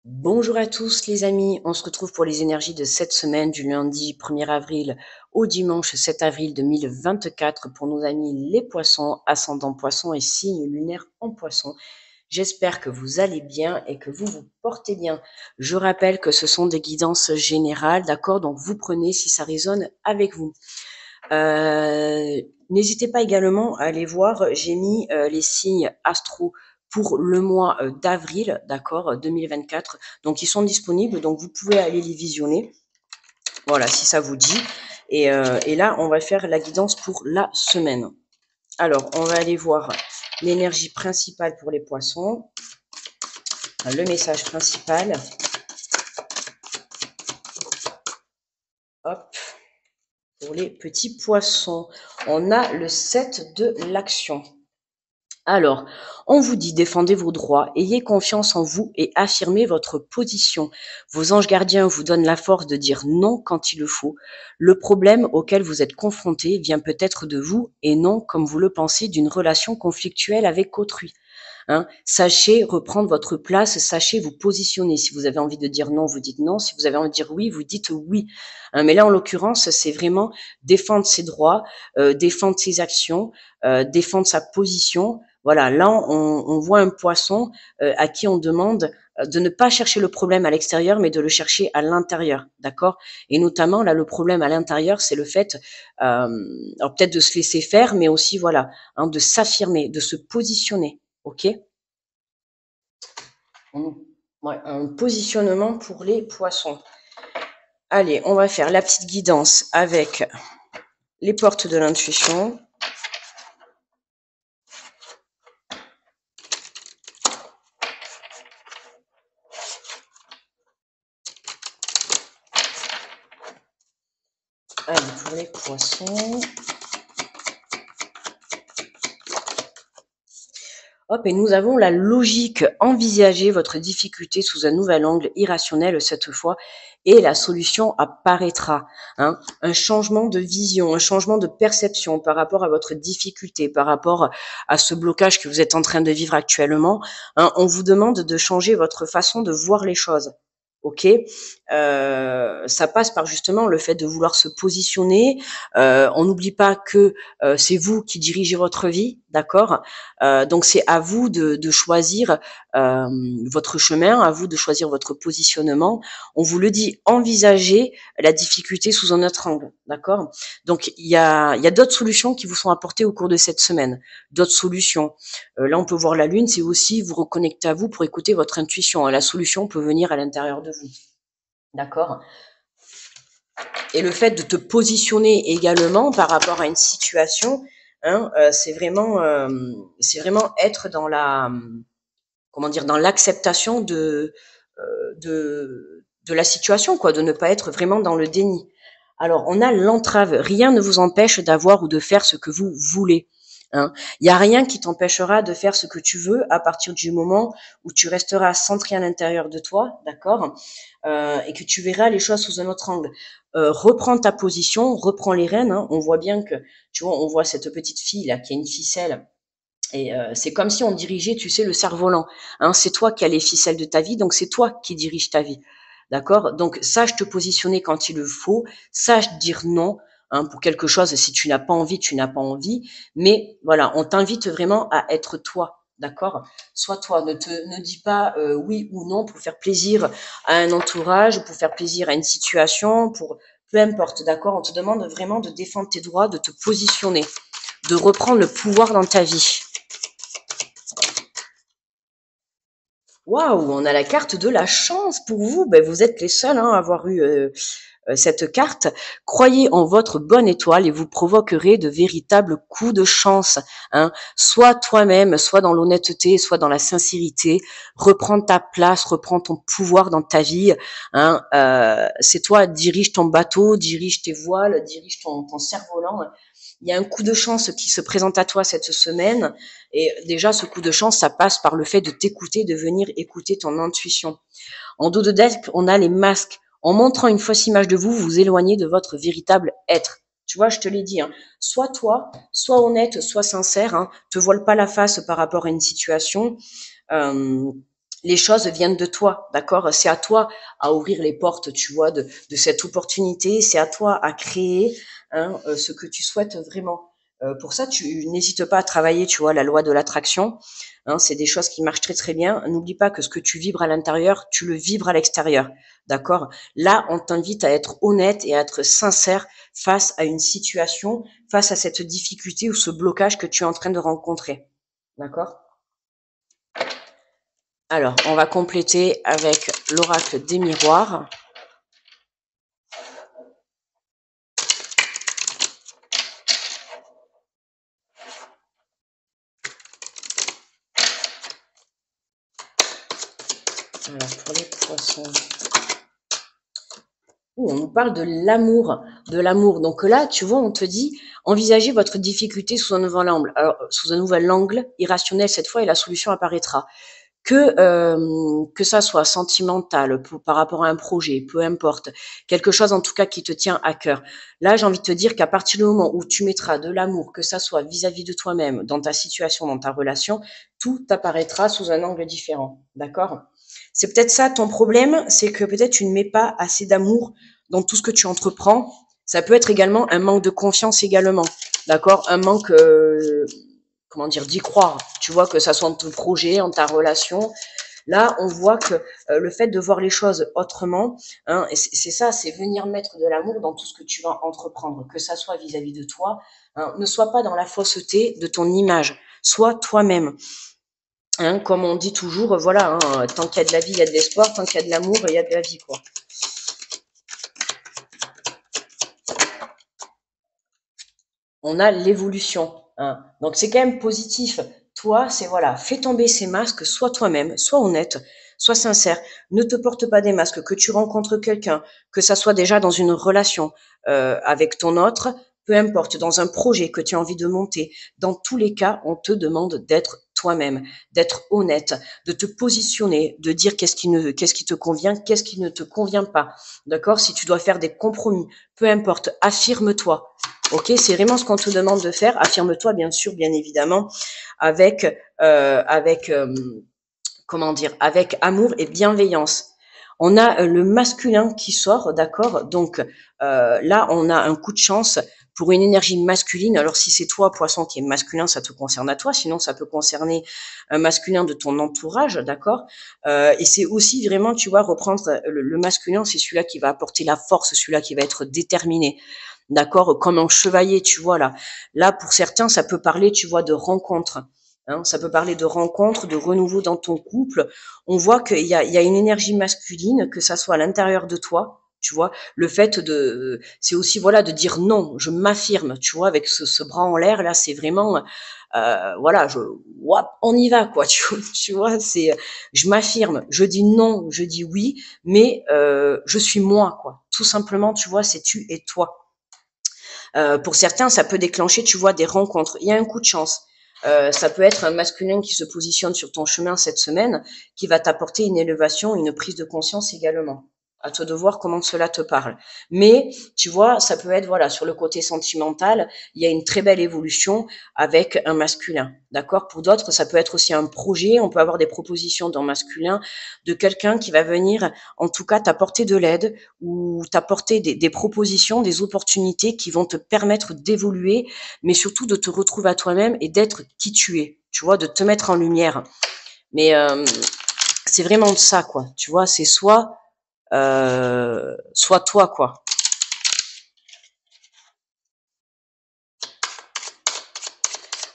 Bonjour à tous les amis, on se retrouve pour les énergies de cette semaine du lundi 1er avril au dimanche 7 avril 2024 pour nos amis les poissons, ascendant poisson et signe lunaire en poisson. J'espère que vous allez bien et que vous vous portez bien. Je rappelle que ce sont des guidances générales, d'accord? Donc vous prenez si ça résonne avec vous. N'hésitez pas également à aller voir, j'ai mis les signes astro pour le mois d'avril, d'accord, 2024. Donc ils sont disponibles, donc vous pouvez aller les visionner. Voilà, si ça vous dit. Et là, on va faire la guidance pour la semaine. Alors, on va aller voir l'énergie principale pour les poissons, le message principal. Hop, pour les petits poissons, on a le 7 de l'action. Alors, on vous dit défendez vos droits, ayez confiance en vous et affirmez votre position. Vos anges gardiens vous donnent la force de dire non quand il le faut. Le problème auquel vous êtes confronté vient peut-être de vous et non, comme vous le pensez, d'une relation conflictuelle avec autrui. Sachez reprendre votre place, sachez vous positionner. Si vous avez envie de dire non, vous dites non. Si vous avez envie de dire oui, vous dites oui. Mais là, en l'occurrence, c'est vraiment défendre ses droits, défendre ses actions, défendre sa position. Voilà, là, on voit un poisson à qui on demande de ne pas chercher le problème à l'extérieur, mais de le chercher à l'intérieur, d'accord? Et notamment, là, le problème à l'intérieur, c'est le fait, alors peut-être de se laisser faire, mais aussi, voilà, de s'affirmer, de se positionner. Ok? Ouais, un positionnement pour les poissons. Allez, on va faire la petite guidance avec les portes de l'intuition. Allez, pour les poissons. Hop, et nous avons la logique. Envisagez votre difficulté sous un nouvel angle irrationnel cette fois et la solution apparaîtra. Un changement de vision, un changement de perception par rapport à votre difficulté, par rapport à ce blocage que vous êtes en train de vivre actuellement. On vous demande de changer votre façon de voir les choses. Ok, ça passe par justement le fait de vouloir se positionner. On n'oublie pas que c'est vous qui dirigez votre vie, d'accord? Donc c'est à vous de choisir votre chemin, à vous de choisir votre positionnement. On vous le dit, envisagez la difficulté sous un autre angle, d'accord? Donc il y a d'autres solutions qui vous sont apportées au cours de cette semaine, d'autres solutions. Là, on peut voir la lune, c'est aussi vous reconnecter à vous pour écouter votre intuition. La solution peut venir à l'intérieur de vous, d'accord? Et le fait de te positionner également par rapport à une situation, c'est vraiment être dans la, comment dire, dans l'acceptation de la situation, quoi, de ne pas être vraiment dans le déni. Alors, on a l'entrave. Rien ne vous empêche d'avoir ou de faire ce que vous voulez. Il n'y a rien qui t'empêchera de faire ce que tu veux à partir du moment où tu resteras centré à l'intérieur de toi, d'accord, et que tu verras les choses sous un autre angle. Reprends ta position, reprends les rênes. On voit bien que, tu vois, on voit cette petite fille là qui a une ficelle. Et c'est comme si on dirigeait, tu sais, le cerf-volant. C'est toi qui as les ficelles de ta vie, donc c'est toi qui diriges ta vie. D'accord? Donc sache te positionner quand il le faut, sache dire non pour quelque chose. Si tu n'as pas envie, tu n'as pas envie. Mais voilà, on t'invite vraiment à être toi. D'accord? Sois toi. Ne dis pas oui ou non pour faire plaisir à un entourage, pour faire plaisir à une situation, pour peu importe. D'accord? On te demande vraiment de défendre tes droits, de te positionner, de reprendre le pouvoir dans ta vie. Waouh, on a la carte de la chance pour vous. Ben, vous êtes les seuls à avoir eu cette carte. Croyez en votre bonne étoile et vous provoquerez de véritables coups de chance. Soit toi-même, soit dans l'honnêteté, soit dans la sincérité. Reprends ta place, reprends ton pouvoir dans ta vie. C'est toi, dirige ton bateau, dirige tes voiles, dirige ton cerf-volant. Il y a un coup de chance qui se présente à toi cette semaine. Et déjà, ce coup de chance, ça passe par le fait de t'écouter, de venir écouter ton intuition. En dos de deck, on a les masques. En montrant une fausse image de vous, vous vous éloignez de votre véritable être. Tu vois, je te l'ai dit. Sois toi, sois honnête, sois sincère. Te voile pas la face par rapport à une situation. Euh, les choses viennent de toi, d'accord? C'est à toi à ouvrir les portes, tu vois, de cette opportunité. C'est à toi à créer hein, ce que tu souhaites vraiment. Pour ça, tu n'hésites pas à travailler, tu vois, la loi de l'attraction. Hein, c'est des choses qui marchent très très bien. N'oublie pas que ce que tu vibres à l'intérieur, tu le vibres à l'extérieur, d'accord? Là, on t'invite à être honnête et à être sincère face à une situation, face à cette difficulté ou ce blocage que tu es en train de rencontrer, d'accord? Alors, on va compléter avec l'oracle des miroirs. Alors, pour les poissons, on nous parle de l'amour, de l'amour. Donc là, tu vois, on te dit, envisagez votre difficulté sous un nouvel angle. Alors, sous un nouvel angle, irrationnel cette fois, et la solution apparaîtra. Que ça soit sentimental, par rapport à un projet, peu importe, quelque chose en tout cas qui te tient à cœur. Là, j'ai envie de te dire qu'à partir du moment où tu mettras de l'amour, que ça soit vis-à-vis de toi-même, dans ta situation, dans ta relation, tout apparaîtra sous un angle différent. D'accord? C'est peut-être ça ton problème, c'est que peut-être tu ne mets pas assez d'amour dans tout ce que tu entreprends. Ça peut être également un manque de confiance également. D'accord? Un manque comment dire, d'y croire. Tu vois, que ça soit en ton projet, en ta relation. Là, on voit que le fait de voir les choses autrement, hein, c'est ça, c'est venir mettre de l'amour dans tout ce que tu vas entreprendre, que ça soit vis-à-vis de toi. Hein, ne sois pas dans la fausseté de ton image, sois toi-même. Hein, comme on dit toujours, voilà, hein, tant qu'il y a de la vie, il y a de l'espoir, tant qu'il y a de l'amour, il y a de la vie, quoi. On a l'évolution. Hein. Donc c'est quand même positif. Toi, c'est voilà, fais tomber ces masques, sois toi-même, sois honnête, sois sincère. Ne te porte pas des masques. Que tu rencontres quelqu'un, que ça soit déjà dans une relation avec ton autre, peu importe, dans un projet que tu as envie de monter. Dans tous les cas, on te demande d'être toi-même, d'être honnête, de te positionner, de dire qu'est-ce qui te convient, qu'est-ce qui ne te convient pas. D'accord? Si tu dois faire des compromis, peu importe, affirme-toi. Ok, c'est vraiment ce qu'on te demande de faire. Affirme-toi, bien sûr, bien évidemment, avec, avec comment dire, avec amour et bienveillance. On a le masculin qui sort, d'accord. Donc là, on a un coup de chance pour une énergie masculine. Alors si c'est toi, poisson, qui est masculin, ça te concerne à toi. Sinon, ça peut concerner un masculin de ton entourage, d'accord. Et c'est aussi vraiment, tu vois, reprendre le masculin, c'est celui-là qui va apporter la force, celui-là qui va être déterminé. D'accord, comme un chevalier, tu vois là. Là, pour certains, ça peut parler, tu vois, de rencontre. Hein, ça peut parler de rencontre, de renouveau dans ton couple. On voit il y a une énergie masculine, que ça soit à l'intérieur de toi. Tu vois, le fait de, c'est aussi voilà de dire non, je m'affirme. Tu vois, avec ce bras en l'air là, c'est vraiment, voilà, on y va quoi. Tu vois, c'est, je m'affirme, je dis non, je dis oui, mais je suis moi quoi. Tout simplement, tu vois, c'est tu et toi. Pour certains, ça peut déclencher, tu vois, des rencontres. Il y a un coup de chance. Ça peut être un masculin qui se positionne sur ton chemin cette semaine, qui va t'apporter une élévation, une prise de conscience également. À toi de voir comment cela te parle. Mais, tu vois, ça peut être, voilà, sur le côté sentimental, il y a une très belle évolution avec un masculin. D'accord? Pour d'autres, ça peut être aussi un projet. On peut avoir des propositions d'un masculin, de quelqu'un qui va venir, en tout cas, t'apporter de l'aide ou t'apporter des propositions, des opportunités qui vont te permettre d'évoluer, mais surtout de te retrouver à toi-même et d'être qui tu es. Tu vois, de te mettre en lumière. Mais c'est vraiment ça, quoi. Tu vois, c'est soit toi, quoi.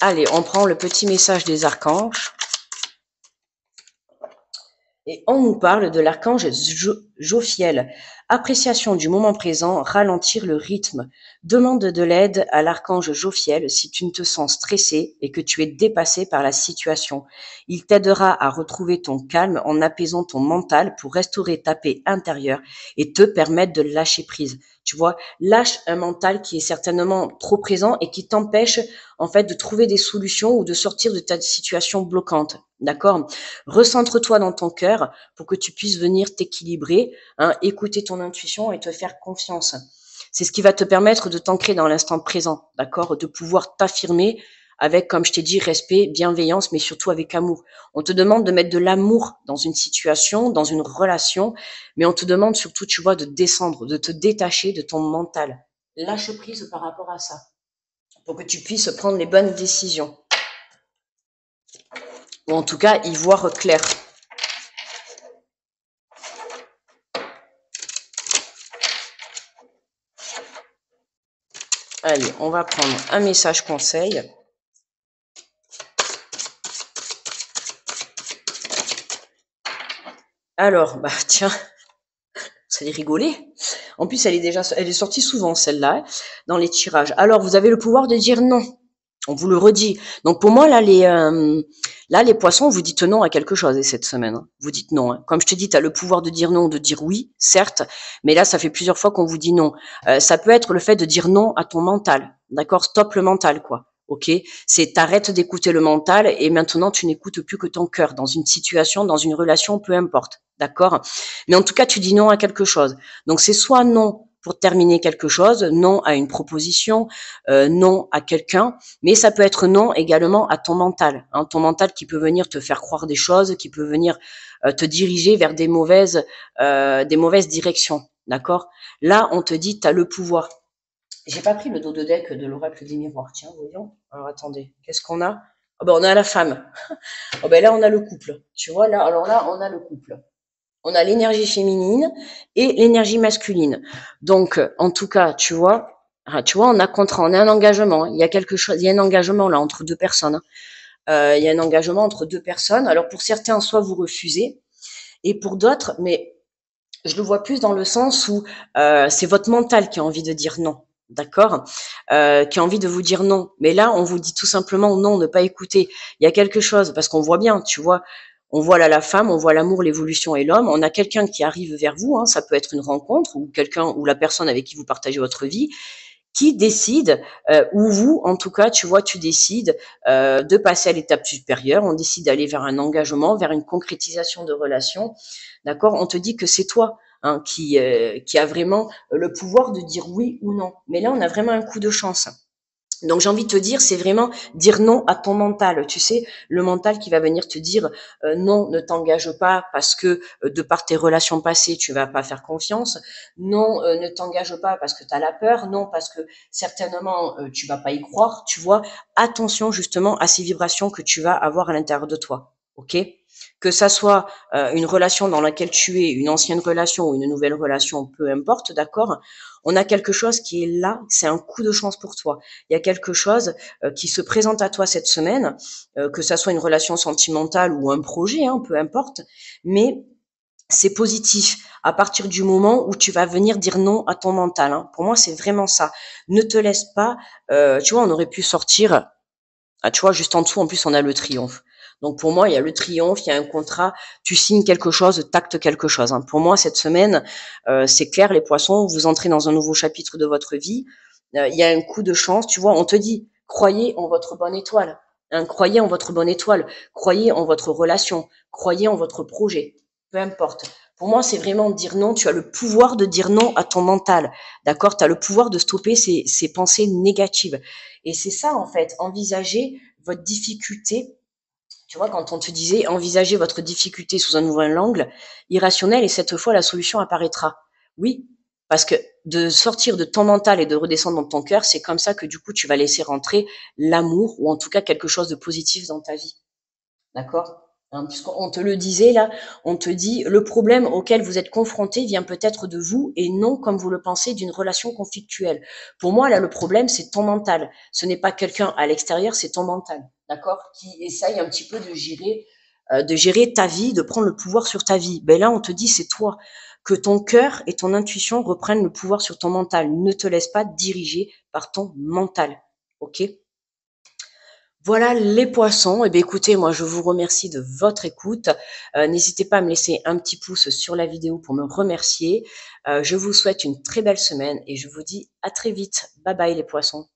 Allez, on prend le petit message des archanges. Et on nous parle de l'archange Jophiel. Appréciation du moment présent, ralentir le rythme. Demande de l'aide à l'archange Jophiel si tu ne te sens stressé et que tu es dépassé par la situation. Il t'aidera à retrouver ton calme en apaisant ton mental pour restaurer ta paix intérieure et te permettre de lâcher prise. Tu vois, lâche un mental qui est certainement trop présent et qui t'empêche en fait de trouver des solutions ou de sortir de ta situation bloquante. D'accord? Recentre-toi dans ton cœur pour que tu puisses venir t'équilibrer, hein, écouter ton intuition et te faire confiance. C'est ce qui va te permettre de t'ancrer dans l'instant présent, d'accord, de pouvoir t'affirmer avec, comme je t'ai dit, respect, bienveillance, mais surtout avec amour. On te demande de mettre de l'amour dans une situation, dans une relation, mais on te demande surtout, tu vois, de descendre, de te détacher de ton mental. Lâche prise par rapport à ça, pour que tu puisses prendre les bonnes décisions. Ou en tout cas, y voir clair. Allez, on va prendre un message conseil. Alors, bah tiens, vous allez rigoler. En plus, elle est sortie souvent celle-là dans les tirages. Alors, vous avez le pouvoir de dire non. On vous le redit. Donc pour moi, là, les poissons, vous dites non à quelque chose cette semaine. Hein. Vous dites non. Hein. Comme je te dis, tu as le pouvoir de dire non, de dire oui, certes, mais là, ça fait plusieurs fois qu'on vous dit non. Ça peut être le fait de dire non à ton mental. D'accord? Stop le mental, quoi. Ok? C'est t'arrêtes d'écouter le mental et maintenant tu n'écoutes plus que ton cœur dans une situation, dans une relation, peu importe. D'accord? Mais en tout cas, tu dis non à quelque chose. Donc c'est soit non pour terminer quelque chose, non à une proposition, non à quelqu'un, mais ça peut être non également à ton mental, hein, ton mental qui peut venir te faire croire des choses, qui peut venir te diriger vers des mauvaises directions, d'accord? Là, on te dit, tu as le pouvoir. J'ai pas pris le dos de deck de l'oracle des miroirs, tiens, voyons. Alors attendez, qu'est-ce qu'on a? Oh ben, on a la femme. Oh ben là, on a le couple. Tu vois, là, alors là, on a le couple. On a l'énergie féminine et l'énergie masculine. Donc, en tout cas, on a contrat, on a un engagement. Il y a quelque chose, il y a un engagement là entre deux personnes. Il y a un engagement entre deux personnes. Alors pour certains, soit vous refusez, et pour d'autres, mais je le vois plus dans le sens où c'est votre mental qui a envie de dire non. D'accord, qui a envie de vous dire non. Mais là, on vous dit tout simplement non, ne pas écouter. Il y a quelque chose, parce qu'on voit bien, tu vois, on voit là la femme, on voit l'amour, l'évolution et l'homme. On a quelqu'un qui arrive vers vous, hein, ça peut être une rencontre ou quelqu'un ou la personne avec qui vous partagez votre vie, qui décide, ou vous, en tout cas, tu vois, tu décides de passer à l'étape supérieure. On décide d'aller vers un engagement, vers une concrétisation de relation. D'accord? On te dit que c'est toi. Hein, qui a vraiment le pouvoir de dire oui ou non. Mais là, on a vraiment un coup de chance. Donc j'ai envie de te dire, c'est vraiment dire non à ton mental. Tu sais, le mental qui va venir te dire non, ne t'engage pas parce que de par tes relations passées, tu vas pas faire confiance. Non, ne t'engage pas parce que tu as la peur. Non, parce que certainement tu vas pas y croire. Tu vois, attention justement à ces vibrations que tu vas avoir à l'intérieur de toi. Ok? Que ça soit une relation dans laquelle tu es, une ancienne relation ou une nouvelle relation, peu importe, d'accord? On a quelque chose qui est là, c'est un coup de chance pour toi. Il y a quelque chose qui se présente à toi cette semaine, que ça soit une relation sentimentale ou un projet, hein, peu importe, mais c'est positif à partir du moment où tu vas venir dire non à ton mental. Hein. Pour moi, c'est vraiment ça. Ne te laisse pas, tu vois, on aurait pu sortir, ah, tu vois, juste en dessous, en plus, on a le triomphe. Donc pour moi, il y a le triomphe, il y a un contrat, tu signes quelque chose, t'actes quelque chose. Hein. Pour moi, cette semaine, c'est clair, les poissons, vous entrez dans un nouveau chapitre de votre vie. Il y a un coup de chance, tu vois, on te dit, croyez en votre bonne étoile. Hein, croyez en votre bonne étoile, croyez en votre relation, croyez en votre projet, peu importe. Pour moi, c'est vraiment dire non. Tu as le pouvoir de dire non à ton mental. D'accord? Tu as le pouvoir de stopper ces pensées négatives. Et c'est ça, en fait, envisager votre difficulté. Tu vois, quand on te disait envisager votre difficulté sous un nouvel angle irrationnel et cette fois la solution apparaîtra. Oui, parce que de sortir de ton mental et de redescendre dans ton cœur, c'est comme ça que du coup tu vas laisser rentrer l'amour ou en tout cas quelque chose de positif dans ta vie. D'accord? Hein, puisqu'on te le disait là, on te dit le problème auquel vous êtes confronté vient peut-être de vous et non, comme vous le pensez, d'une relation conflictuelle. Pour moi, là, le problème, c'est ton mental. Ce n'est pas quelqu'un à l'extérieur, c'est ton mental. D'accord? Qui essaye un petit peu de gérer ta vie, de prendre le pouvoir sur ta vie. Ben là, on te dit, c'est toi. Que ton cœur et ton intuition reprennent le pouvoir sur ton mental. Ne te laisse pas diriger par ton mental. OK? Voilà les poissons. Eh bien, écoutez, moi, je vous remercie de votre écoute. N'hésitez pas à me laisser un petit pouce sur la vidéo pour me remercier. Je vous souhaite une très belle semaine et je vous dis à très vite. Bye bye les poissons.